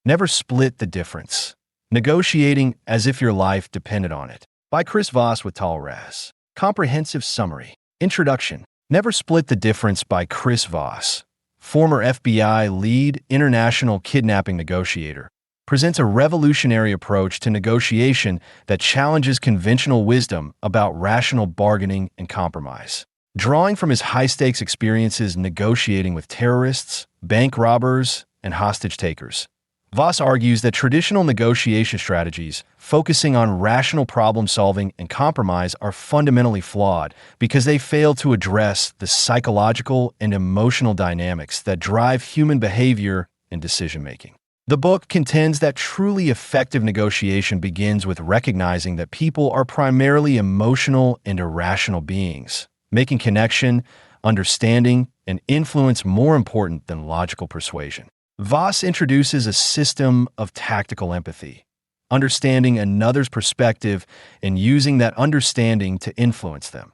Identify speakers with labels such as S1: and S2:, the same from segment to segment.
S1: Never split the difference. Negotiating as if your life depended on it. By Chris Voss with Tal Raz. Comprehensive summary. Introduction. Never Split the Difference by Chris Voss, former FBI lead international kidnapping negotiator, presents a revolutionary approach to negotiation that challenges conventional wisdom about rational bargaining and compromise. Drawing from his high-stakes experiences negotiating with terrorists, bank robbers, and hostage-takers, Voss argues that traditional negotiation strategies, focusing on rational problem-solving and compromise, are fundamentally flawed because they fail to address the psychological and emotional dynamics that drive human behavior and decision-making. The book contends that truly effective negotiation begins with recognizing that people are primarily emotional and irrational beings, making connection, understanding, and influence more important than logical persuasion. Voss introduces a system of tactical empathy, understanding another's perspective and using that understanding to influence them,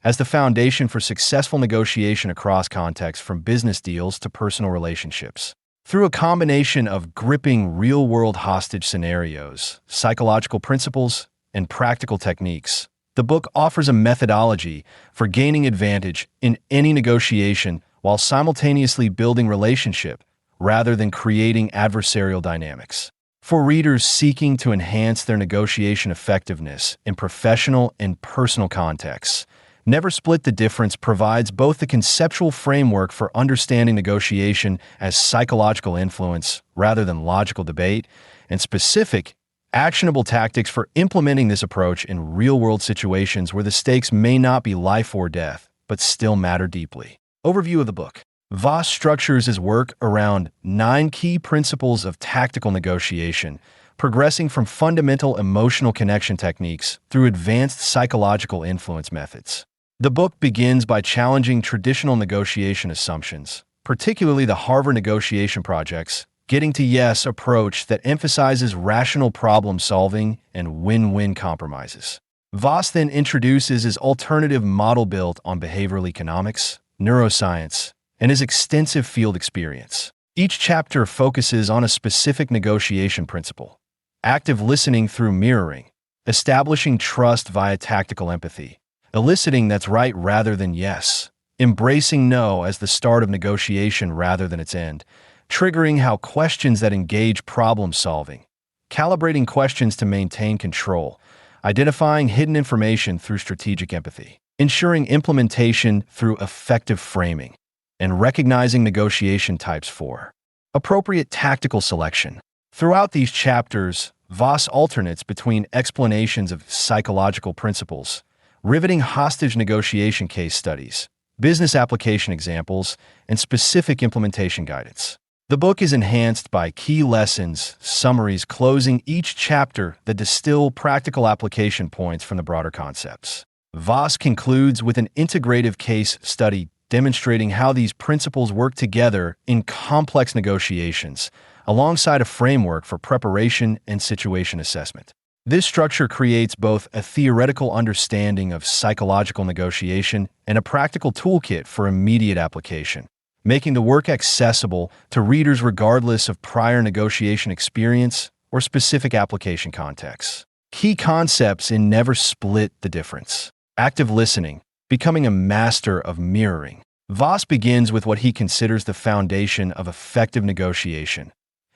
S1: as the foundation for successful negotiation across contexts, from business deals to personal relationships. Through a combination of gripping real-world hostage scenarios, psychological principles, and practical techniques, the book offers a methodology for gaining advantage in any negotiation while simultaneously building relationship rather than creating adversarial dynamics. For readers seeking to enhance their negotiation effectiveness in professional and personal contexts, Never Split the Difference provides both the conceptual framework for understanding negotiation as psychological influence rather than logical debate, and specific, actionable tactics for implementing this approach in real-world situations where the stakes may not be life or death, but still matter deeply. Overview of the book. Voss structures his work around 9 key principles of tactical negotiation, progressing from fundamental emotional connection techniques through advanced psychological influence methods. The book begins by challenging traditional negotiation assumptions, particularly the Harvard Negotiation Project's Getting to Yes approach that emphasizes rational problem-solving and win-win compromises. Voss then introduces his alternative model built on behavioral economics, neuroscience, and his extensive field experience. Each chapter focuses on a specific negotiation principle: active listening through mirroring, establishing trust via tactical empathy, eliciting that's right rather than yes, embracing no as the start of negotiation rather than its end, triggering how questions that engage problem-solving, calibrating questions to maintain control, identifying hidden information through strategic empathy, ensuring implementation through effective framing, and recognizing negotiation types for appropriate tactical selection. Throughout these chapters, Voss alternates between explanations of psychological principles, riveting hostage negotiation case studies, business application examples, and specific implementation guidance. The book is enhanced by key lessons, summaries closing each chapter that distill practical application points from the broader concepts. Voss concludes with an integrative case study demonstrating how these principles work together in complex negotiations, alongside a framework for preparation and situation assessment. This structure creates both a theoretical understanding of psychological negotiation and a practical toolkit for immediate application, making the work accessible to readers regardless of prior negotiation experience or specific application contexts. Key concepts in Never Split the Difference. Active listening, becoming a master of mirroring. Voss begins with what he considers the foundation of effective negotiation: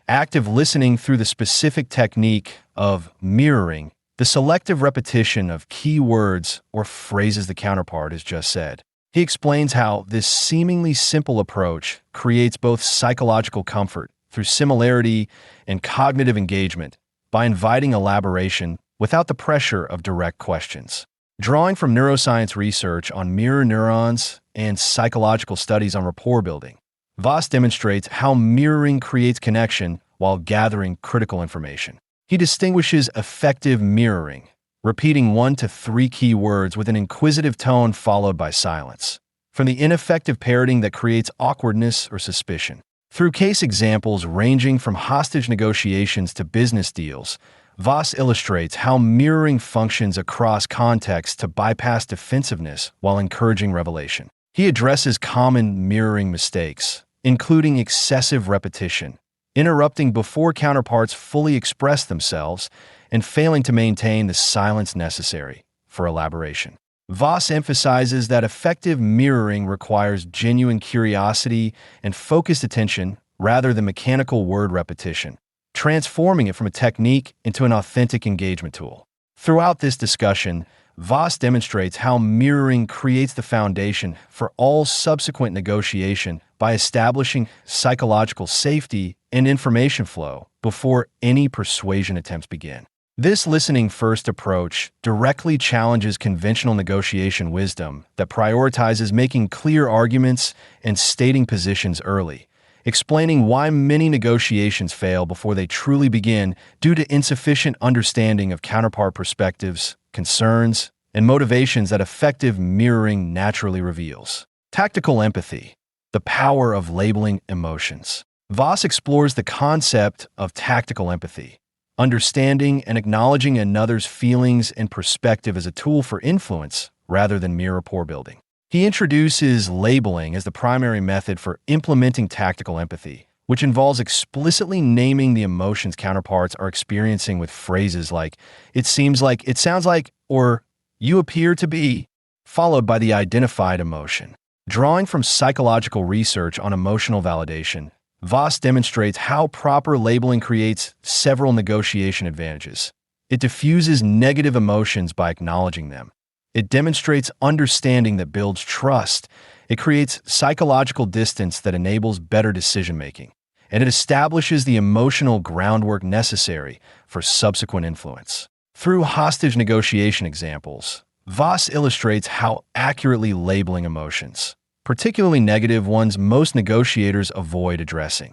S1: active listening through the specific technique of mirroring, the selective repetition of key words or phrases the counterpart has just said. He explains how this seemingly simple approach creates both psychological comfort through similarity and cognitive engagement by inviting elaboration without the pressure of direct questions. Drawing from neuroscience research on mirror neurons and psychological studies on rapport building, Voss demonstrates how mirroring creates connection while gathering critical information. He distinguishes effective mirroring, repeating 1 to 3 key words with an inquisitive tone followed by silence, from the ineffective parroting that creates awkwardness or suspicion. Through case examples ranging from hostage negotiations to business deals, Voss illustrates how mirroring functions across contexts to bypass defensiveness while encouraging revelation. He addresses common mirroring mistakes, including excessive repetition, interrupting before counterparts fully express themselves and failing to maintain the silence necessary for elaboration. Voss emphasizes that effective mirroring requires genuine curiosity and focused attention rather than mechanical word repetition, transforming it from a technique into an authentic engagement tool. Throughout this discussion, Voss demonstrates how mirroring creates the foundation for all subsequent negotiation by establishing psychological safety and information flow before any persuasion attempts begin. This listening-first approach directly challenges conventional negotiation wisdom that prioritizes making clear arguments and stating positions early, explaining why many negotiations fail before they truly begin due to insufficient understanding of counterpart perspectives, concerns, and motivations that effective mirroring naturally reveals. Tactical empathy, the power of labeling emotions. Voss explores the concept of tactical empathy, understanding and acknowledging another's feelings and perspective as a tool for influence rather than mere rapport building. He introduces labeling as the primary method for implementing tactical empathy, which involves explicitly naming the emotions counterparts are experiencing with phrases like, "it seems like," "it sounds like," or "you appear to be," followed by the identified emotion. Drawing from psychological research on emotional validation, Voss demonstrates how proper labeling creates several negotiation advantages. It diffuses negative emotions by acknowledging them. It demonstrates understanding that builds trust. It creates psychological distance that enables better decision-making. And it establishes the emotional groundwork necessary for subsequent influence. Through hostage negotiation examples, Voss illustrates how accurately labeling emotions, particularly negative ones most negotiators avoid addressing,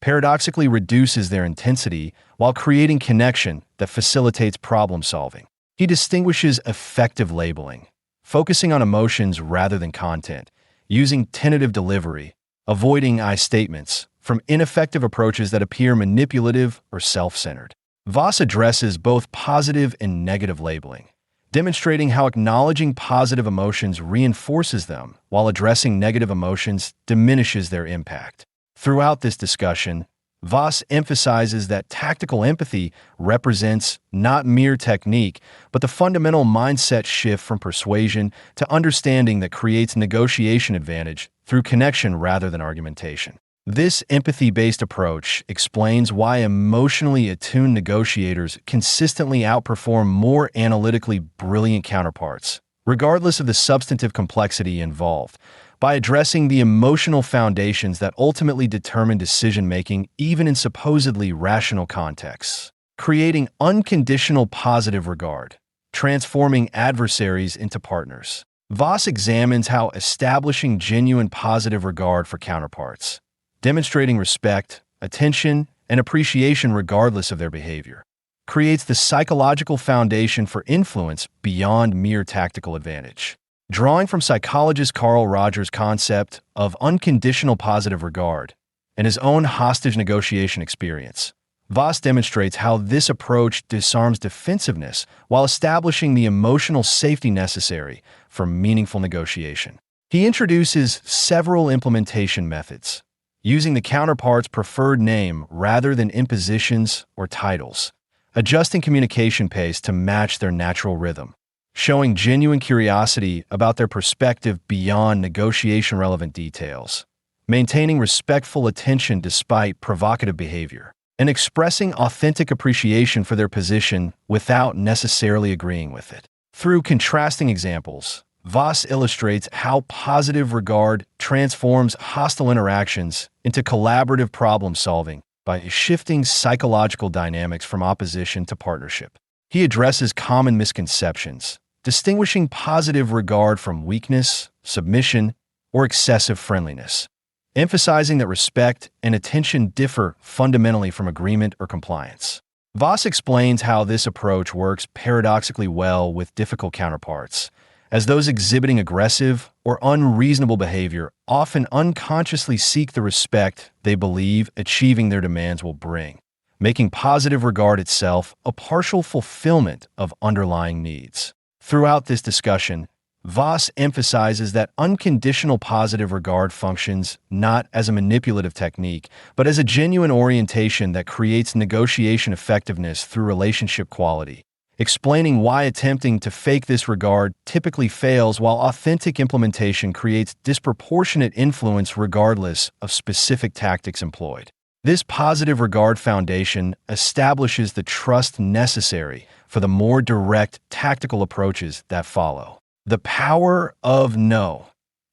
S1: paradoxically reduces their intensity while creating connection that facilitates problem solving. He distinguishes effective labeling, focusing on emotions rather than content, using tentative delivery, avoiding I statements, from ineffective approaches that appear manipulative or self-centered. Voss addresses both positive and negative labeling, demonstrating how acknowledging positive emotions reinforces them while addressing negative emotions diminishes their impact. Throughout this discussion, Voss emphasizes that tactical empathy represents not mere technique, but the fundamental mindset shift from persuasion to understanding that creates negotiation advantage through connection rather than argumentation. This empathy-based approach explains why emotionally attuned negotiators consistently outperform more analytically brilliant counterparts, regardless of the substantive complexity involved, by addressing the emotional foundations that ultimately determine decision-making even in supposedly rational contexts, creating unconditional positive regard, transforming adversaries into partners. Voss examines how establishing genuine positive regard for counterparts, demonstrating respect, attention, and appreciation regardless of their behavior, creates the psychological foundation for influence beyond mere tactical advantage. Drawing from psychologist Carl Rogers' concept of unconditional positive regard and his own hostage negotiation experience, Voss demonstrates how this approach disarms defensiveness while establishing the emotional safety necessary for meaningful negotiation. He introduces several implementation methods, using the counterpart's preferred name rather than impositions or titles, adjusting communication pace to match their natural rhythm, showing genuine curiosity about their perspective beyond negotiation-relevant details, maintaining respectful attention despite provocative behavior, and expressing authentic appreciation for their position without necessarily agreeing with it. Through contrasting examples, Voss illustrates how positive regard transforms hostile interactions into collaborative problem-solving by shifting psychological dynamics from opposition to partnership. He addresses common misconceptions, distinguishing positive regard from weakness, submission, or excessive friendliness, emphasizing that respect and attention differ fundamentally from agreement or compliance. Voss explains how this approach works paradoxically well with difficult counterparts, as those exhibiting aggressive or unreasonable behavior often unconsciously seek the respect they believe achieving their demands will bring, making positive regard itself a partial fulfillment of underlying needs. Throughout this discussion, Voss emphasizes that unconditional positive regard functions not as a manipulative technique, but as a genuine orientation that creates negotiation effectiveness through relationship quality, explaining why attempting to fake this regard typically fails while authentic implementation creates disproportionate influence regardless of specific tactics employed. This positive regard foundation establishes the trust necessary for the more direct tactical approaches that follow. The power of no,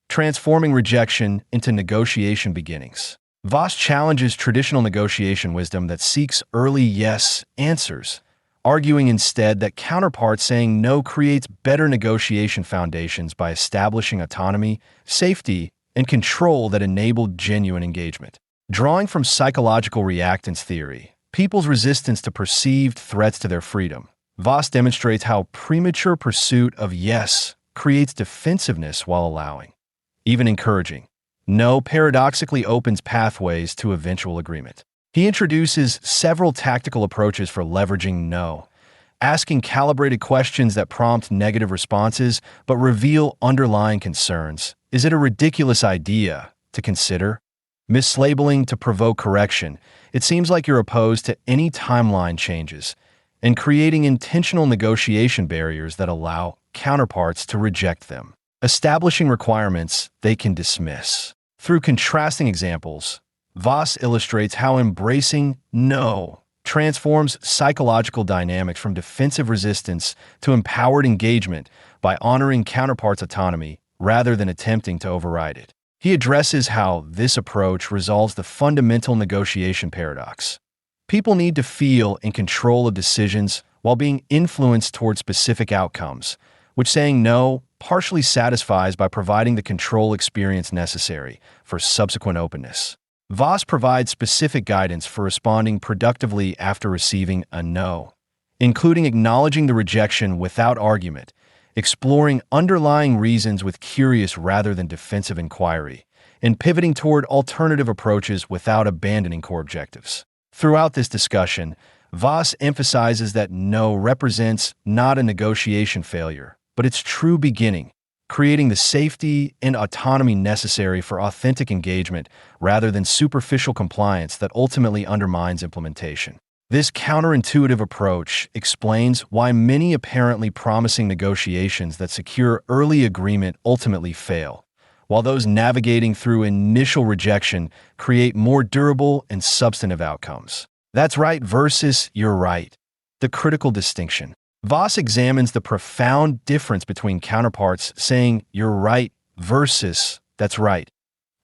S1: transforming rejection into negotiation beginnings. Voss challenges traditional negotiation wisdom that seeks early yes answers, arguing instead that counterparts saying no creates better negotiation foundations by establishing autonomy, safety, and control that enable genuine engagement. Drawing from psychological reactance theory, people's resistance to perceived threats to their freedom, Voss demonstrates how premature pursuit of yes creates defensiveness while allowing, even encouraging, no paradoxically opens pathways to eventual agreement. He introduces several tactical approaches for leveraging no, asking calibrated questions that prompt negative responses but reveal underlying concerns. Is it a ridiculous idea to consider? Mislabeling to provoke correction. It seems like you're opposed to any timeline changes, and creating intentional negotiation barriers that allow counterparts to reject them. Establishing requirements they can dismiss. Through contrasting examples, Voss illustrates how embracing no transforms psychological dynamics from defensive resistance to empowered engagement by honoring counterparts' autonomy rather than attempting to override it. He addresses how this approach resolves the fundamental negotiation paradox. People need to feel in control of decisions while being influenced toward specific outcomes, which saying no partially satisfies by providing the control experience necessary for subsequent openness. Voss provides specific guidance for responding productively after receiving a no, including acknowledging the rejection without argument, exploring underlying reasons with curious rather than defensive inquiry, and pivoting toward alternative approaches without abandoning core objectives. Throughout this discussion, Voss emphasizes that no represents not a negotiation failure, but its true beginning, creating the safety and autonomy necessary for authentic engagement rather than superficial compliance that ultimately undermines implementation. This counterintuitive approach explains why many apparently promising negotiations that secure early agreement ultimately fail, while those navigating through initial rejection create more durable and substantive outcomes. That's right versus you're right. The critical distinction. Voss examines the profound difference between counterparts saying you're right versus that's right,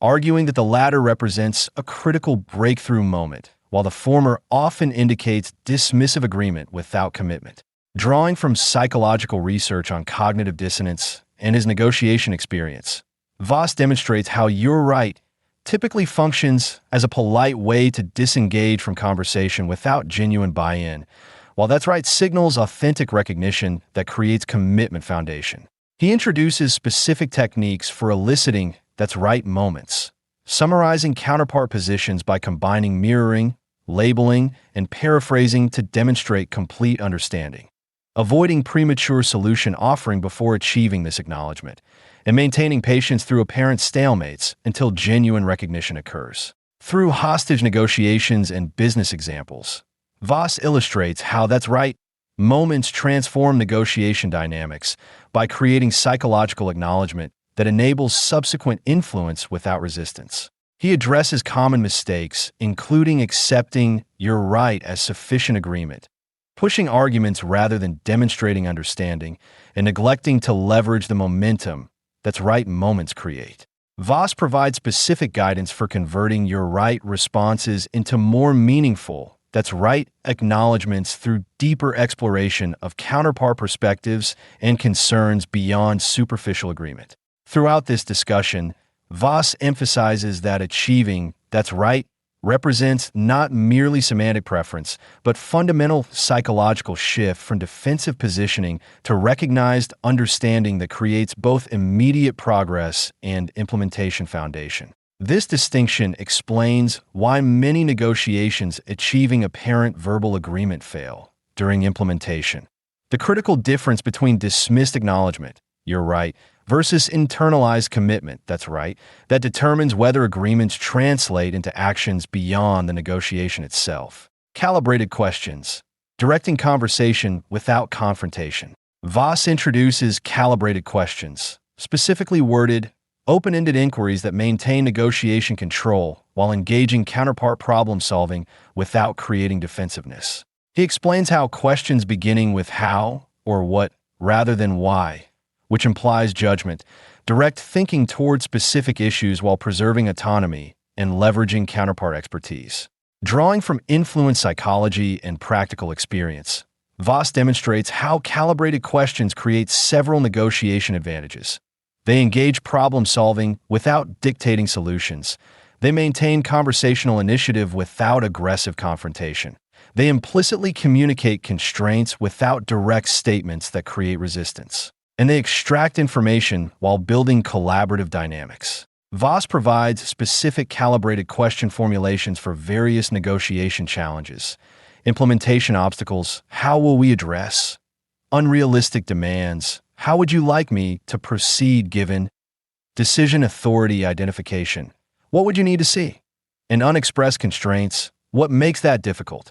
S1: arguing that the latter represents a critical breakthrough moment, while the former often indicates dismissive agreement without commitment. Drawing from psychological research on cognitive dissonance and his negotiation experience, Voss demonstrates how you're right typically functions as a polite way to disengage from conversation without genuine buy-in, while that's right signals authentic recognition that creates commitment foundation. He introduces specific techniques for eliciting that's right moments, summarizing counterpart positions by combining mirroring, labeling, and paraphrasing to demonstrate complete understanding, avoiding premature solution offering before achieving this acknowledgement, and maintaining patience through apparent stalemates until genuine recognition occurs. Through hostage negotiations and business examples, Voss illustrates how that's right moments transform negotiation dynamics by creating psychological acknowledgement that enables subsequent influence without resistance. He addresses common mistakes, including accepting you're right as sufficient agreement, pushing arguments rather than demonstrating understanding, and neglecting to leverage the momentum that's right moments create. Voss provides specific guidance for converting your right responses into more meaningful, that's right acknowledgments through deeper exploration of counterpart perspectives and concerns beyond superficial agreement. Throughout this discussion, Voss emphasizes that achieving that's right represents not merely semantic preference, but fundamental psychological shift from defensive positioning to recognized understanding that creates both immediate progress and implementation foundation. This distinction explains why many negotiations achieving apparent verbal agreement fail during implementation. The critical difference between dismissed acknowledgement, you're right, versus internalized commitment, that's right, that determines whether agreements translate into actions beyond the negotiation itself. Calibrated questions, directing conversation without confrontation. Voss introduces calibrated questions, specifically worded, open-ended inquiries that maintain negotiation control while engaging counterpart problem-solving without creating defensiveness. He explains how questions beginning with how or what rather than why, which implies judgment, direct thinking toward specific issues while preserving autonomy and leveraging counterpart expertise. Drawing from influence psychology and practical experience, Voss demonstrates how calibrated questions create several negotiation advantages. They engage problem-solving without dictating solutions. They maintain conversational initiative without aggressive confrontation. They implicitly communicate constraints without direct statements that create resistance. And they extract information while building collaborative dynamics. Voss provides specific calibrated question formulations for various negotiation challenges. Implementation obstacles, how will we address? Unrealistic demands, how would you like me to proceed given? Decision authority identification, what would you need to see? And unexpressed constraints, what makes that difficult?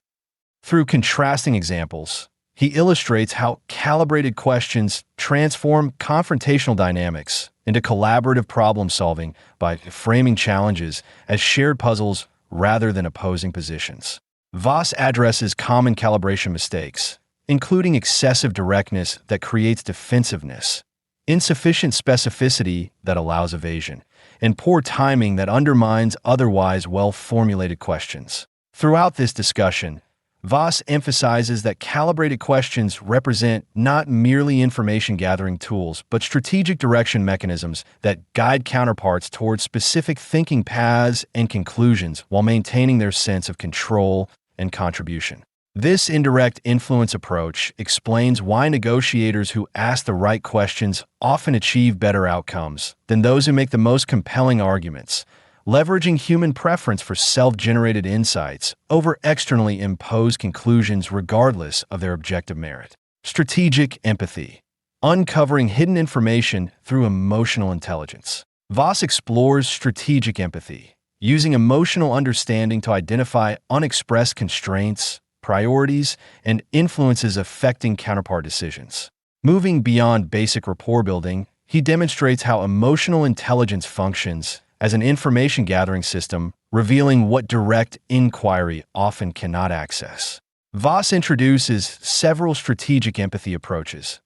S1: Through contrasting examples, he illustrates how calibrated questions transform confrontational dynamics into collaborative problem-solving by framing challenges as shared puzzles rather than opposing positions. Voss addresses common calibration mistakes, including excessive directness that creates defensiveness, insufficient specificity that allows evasion, and poor timing that undermines otherwise well-formulated questions. Throughout this discussion, Voss emphasizes that calibrated questions represent not merely information-gathering tools, but strategic direction mechanisms that guide counterparts towards specific thinking paths and conclusions while maintaining their sense of control and contribution. This indirect influence approach explains why negotiators who ask the right questions often achieve better outcomes than those who make the most compelling arguments, leveraging human preference for self-generated insights over externally imposed conclusions regardless of their objective merit. Strategic empathy, uncovering hidden information through emotional intelligence. Voss explores strategic empathy, using emotional understanding to identify unexpressed constraints, priorities, and influences affecting counterpart decisions. Moving beyond basic rapport building, he demonstrates how emotional intelligence functions as an information-gathering system, revealing what direct inquiry often cannot access. Voss introduces several strategic empathy approaches,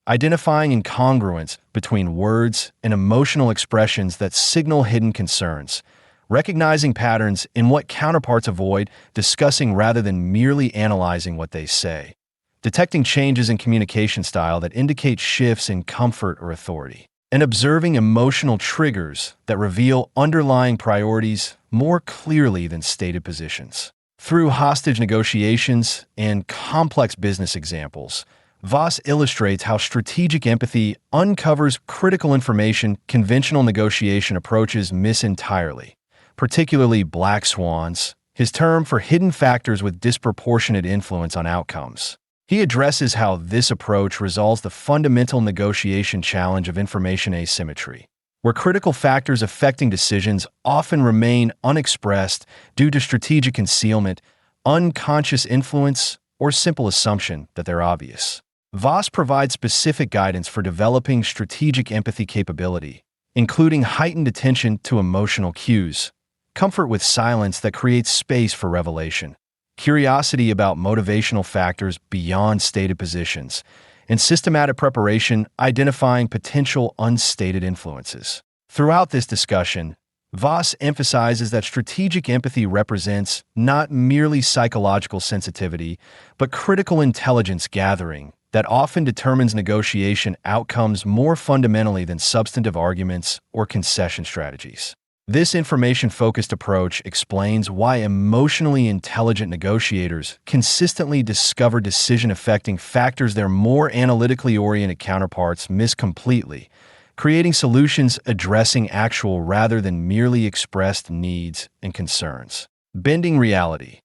S1: identifying incongruence between words and emotional expressions that signal hidden concerns, recognizing patterns in what counterparts avoid discussing rather than merely analyzing what they say, detecting changes in communication style that indicate shifts in comfort or authority, and observing emotional triggers that reveal underlying priorities more clearly than stated positions. Through hostage negotiations and complex business examples, Voss illustrates how strategic empathy uncovers critical information conventional negotiation approaches miss entirely, particularly black swans, his term for hidden factors with disproportionate influence on outcomes. He addresses how this approach resolves the fundamental negotiation challenge of information asymmetry, where critical factors affecting decisions often remain unexpressed due to strategic concealment, unconscious influence, or simple assumption that they're obvious. Voss provides specific guidance for developing strategic empathy capability, including heightened attention to emotional cues, comfort with silence that creates space for revelation, curiosity about motivational factors beyond stated positions, and systematic preparation identifying potential unstated influences. Throughout this discussion, Voss emphasizes that strategic empathy represents not merely psychological sensitivity, but critical intelligence gathering that often determines negotiation outcomes more fundamentally than substantive arguments or concession strategies. This information-focused approach explains why emotionally intelligent negotiators consistently discover decision-affecting factors their more analytically oriented counterparts miss completely, creating solutions addressing actual rather than merely expressed needs and concerns. Bending reality,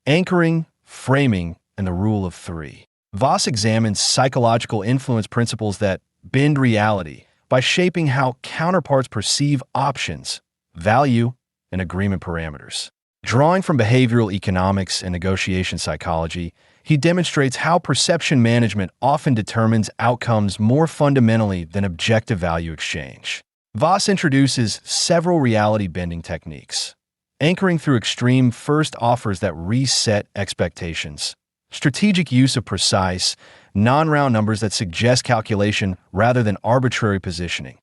S1: anchoring, framing, and the rule of three. Voss examines psychological influence principles that bend reality by shaping how counterparts perceive options, value, and agreement parameters. Drawing from behavioral economics and negotiation psychology, he demonstrates how perception management often determines outcomes more fundamentally than objective value exchange. Voss introduces several reality-bending techniques, anchoring through extreme first offers that reset expectations, strategic use of precise, non-round numbers that suggest calculation rather than arbitrary positioning,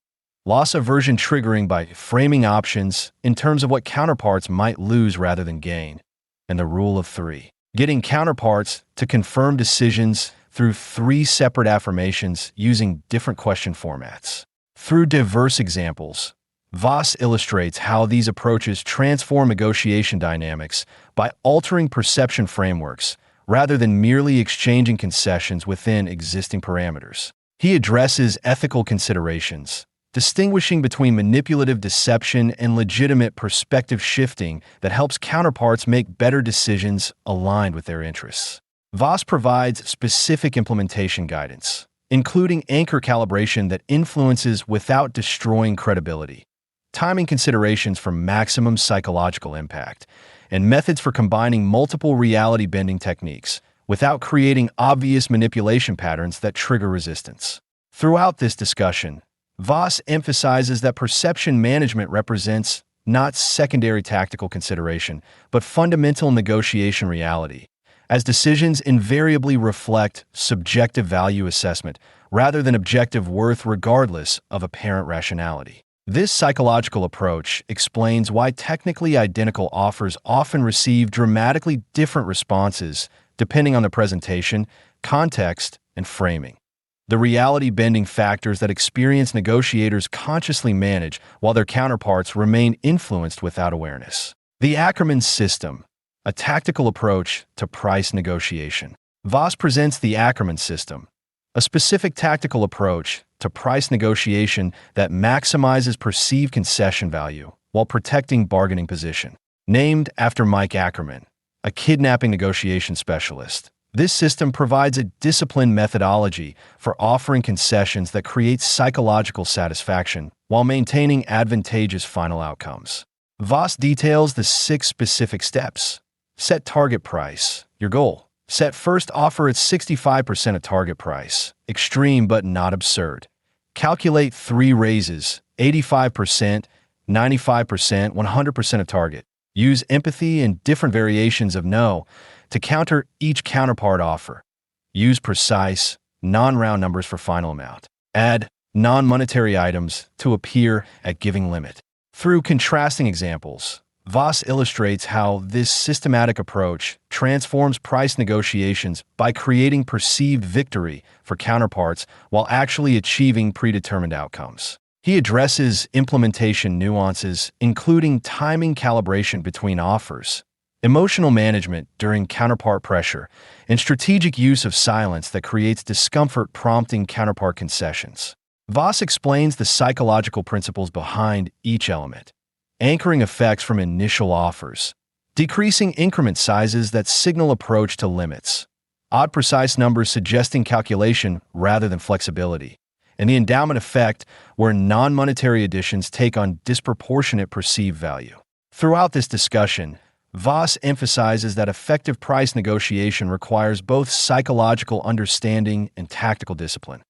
S1: loss aversion triggering by framing options in terms of what counterparts might lose rather than gain, and the rule of three, getting counterparts to confirm decisions through three separate affirmations using different question formats. Through diverse examples, Voss illustrates how these approaches transform negotiation dynamics by altering perception frameworks rather than merely exchanging concessions within existing parameters. He addresses ethical considerations, distinguishing between manipulative deception and legitimate perspective shifting that helps counterparts make better decisions aligned with their interests. Voss provides specific implementation guidance, including anchor calibration that influences without destroying credibility, timing considerations for maximum psychological impact, and methods for combining multiple reality-bending techniques without creating obvious manipulation patterns that trigger resistance. Throughout this discussion, Voss emphasizes that perception management represents not secondary tactical consideration, but fundamental negotiation reality, as decisions invariably reflect subjective value assessment rather than objective worth regardless of apparent rationality. This psychological approach explains why technically identical offers often receive dramatically different responses depending on the presentation, context, and framing. The reality-bending factors that experienced negotiators consciously manage while their counterparts remain influenced without awareness. The Ackermann system, a tactical approach to price negotiation. Voss presents the Ackermann system, a specific tactical approach to price negotiation that maximizes perceived concession value while protecting bargaining position. Named after Mike Ackermann, a kidnapping negotiation specialist, this system provides a disciplined methodology for offering concessions that create psychological satisfaction while maintaining advantageous final outcomes. Voss details the 6 specific steps. Set target price, your goal. Set first offer at 65% of target price, extreme but not absurd. Calculate 3 raises, 85%, 95%, 100% of target. Use empathy and different variations of no to counter each counterpart offer. Use precise, non-round numbers for final amount. Add non-monetary items to appear at giving limit. Through contrasting examples, Voss illustrates how this systematic approach transforms price negotiations by creating perceived victory for counterparts while actually achieving predetermined outcomes. He addresses implementation nuances, including timing calibration between offers, emotional management during counterpart pressure, and strategic use of silence that creates discomfort prompting counterpart concessions. Voss explains the psychological principles behind each element, anchoring effects from initial offers, decreasing increment sizes that signal approach to limits, odd precise numbers suggesting calculation rather than flexibility, and the endowment effect where non-monetary additions take on disproportionate perceived value. Throughout this discussion, Voss emphasizes that effective price negotiation requires both psychological understanding and tactical discipline,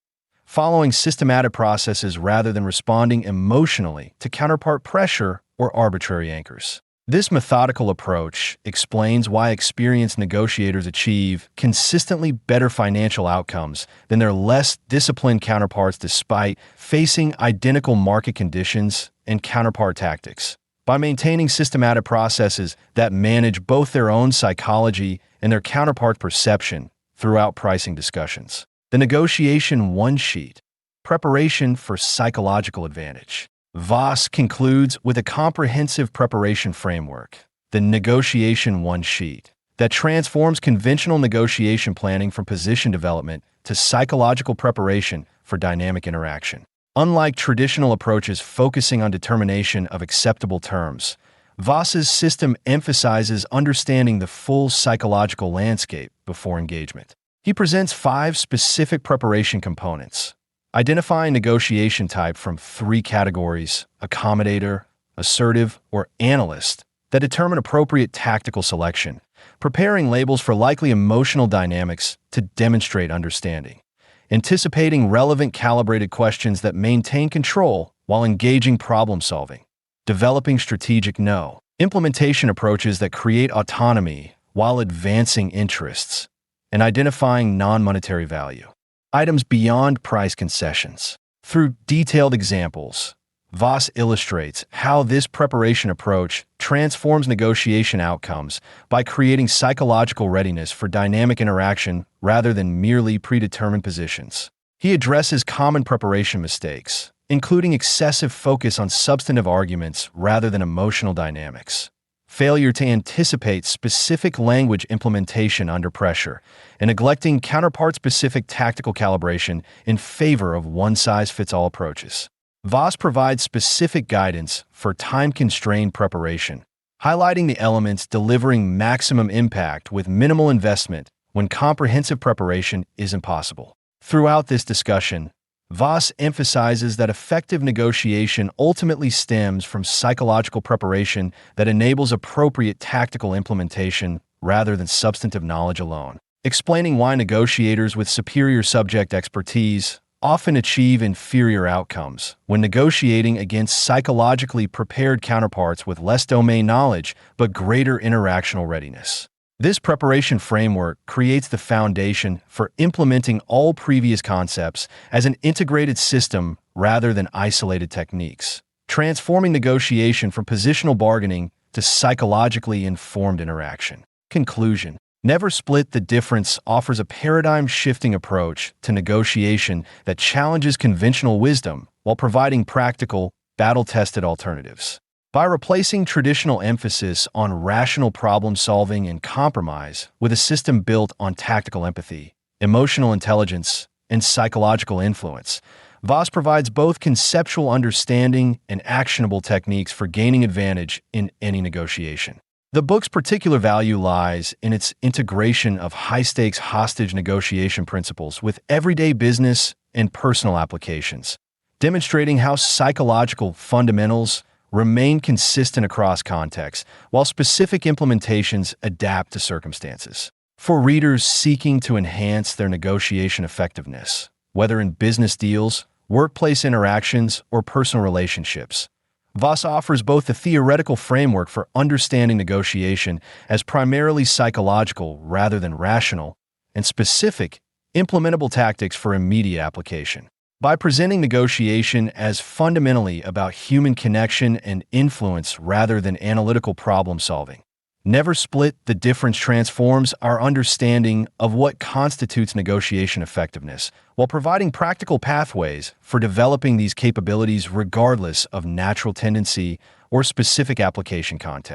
S1: following systematic processes rather than responding emotionally to counterpart pressure or arbitrary anchors. This methodical approach explains why experienced negotiators achieve consistently better financial outcomes than their less disciplined counterparts despite facing identical market conditions and counterpart tactics. By maintaining systematic processes that manage both their own psychology and their counterpart's perception throughout pricing discussions. The negotiation one-sheet, preparation for psychological advantage. Voss concludes with a comprehensive preparation framework, the negotiation one-sheet, that transforms conventional negotiation planning from position development to psychological preparation for dynamic interaction. Unlike traditional approaches focusing on determination of acceptable terms, Voss's system emphasizes understanding the full psychological landscape before engagement. He presents 5 specific preparation components: Identifying negotiation type from three categories: accommodator, assertive, or analyst, that determine appropriate tactical selection. Preparing labels for likely emotional dynamics to demonstrate understanding. Anticipating relevant calibrated questions that maintain control while engaging problem solving. Developing strategic no. Implementation approaches that create autonomy while advancing interests. And identifying non-monetary value. Items beyond price concessions. Through detailed examples, Voss illustrates how this preparation approach transforms negotiation outcomes by creating psychological readiness for dynamic interaction rather than merely predetermined positions. He addresses common preparation mistakes, including excessive focus on substantive arguments rather than emotional dynamics, failure to anticipate specific language implementation under pressure, and neglecting counterpart-specific tactical calibration in favor of one-size-fits-all approaches. Voss provides specific guidance for time-constrained preparation, highlighting the elements delivering maximum impact with minimal investment when comprehensive preparation isn't possible. Throughout this discussion, Voss emphasizes that effective negotiation ultimately stems from psychological preparation that enables appropriate tactical implementation rather than substantive knowledge alone, explaining why negotiators with superior subject expertise often achieve inferior outcomes when negotiating against psychologically prepared counterparts with less domain knowledge but greater interactional readiness. This preparation framework creates the foundation for implementing all previous concepts as an integrated system rather than isolated techniques, transforming negotiation from positional bargaining to psychologically informed interaction. Conclusion: Never Split the Difference offers a paradigm-shifting approach to negotiation that challenges conventional wisdom while providing practical, battle-tested alternatives. By replacing traditional emphasis on rational problem-solving and compromise with a system built on tactical empathy, emotional intelligence, and psychological influence, Voss provides both conceptual understanding and actionable techniques for gaining advantage in any negotiation. The book's particular value lies in its integration of high-stakes hostage negotiation principles with everyday business and personal applications, demonstrating how psychological fundamentals remain consistent across contexts, while specific implementations adapt to circumstances. For readers seeking to enhance their negotiation effectiveness, whether in business deals, workplace interactions, or personal relationships, Voss offers both a theoretical framework for understanding negotiation as primarily psychological rather than rational, and specific, implementable tactics for immediate application. By presenting negotiation as fundamentally about human connection and influence rather than analytical problem-solving, Never Split the Difference transforms our understanding of what constitutes negotiation effectiveness, while providing practical pathways for developing these capabilities regardless of natural tendency or specific application context.